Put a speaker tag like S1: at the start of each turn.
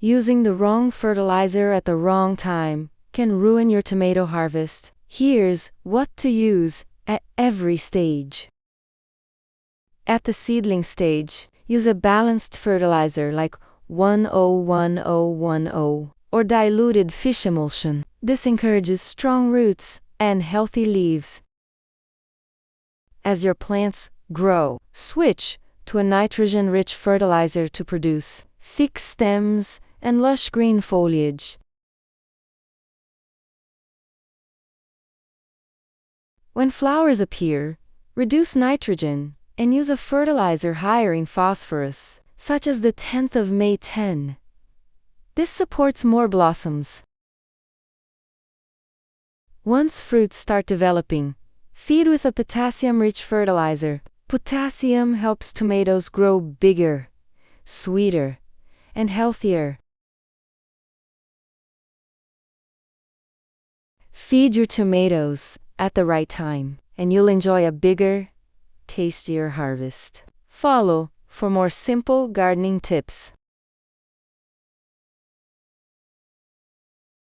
S1: Using the wrong fertilizer at the wrong time can ruin your tomato harvest. Here's what to use at every stage. At the seedling stage, use a balanced fertilizer like 10-10-10 or diluted fish emulsion. This encourages strong roots and healthy leaves. As your plants grow, switch to a nitrogen-rich fertilizer to produce thick stems and lush green foliage. When flowers appear, reduce nitrogen and use a fertilizer higher in phosphorus, such as the 10th of May 10. This supports more blossoms. Once fruits start developing, feed with a potassium-rich fertilizer. Potassium helps tomatoes grow bigger, sweeter, and healthier. Feed your tomatoes at the right time, and you'll enjoy a bigger, tastier harvest. Follow for more simple gardening tips.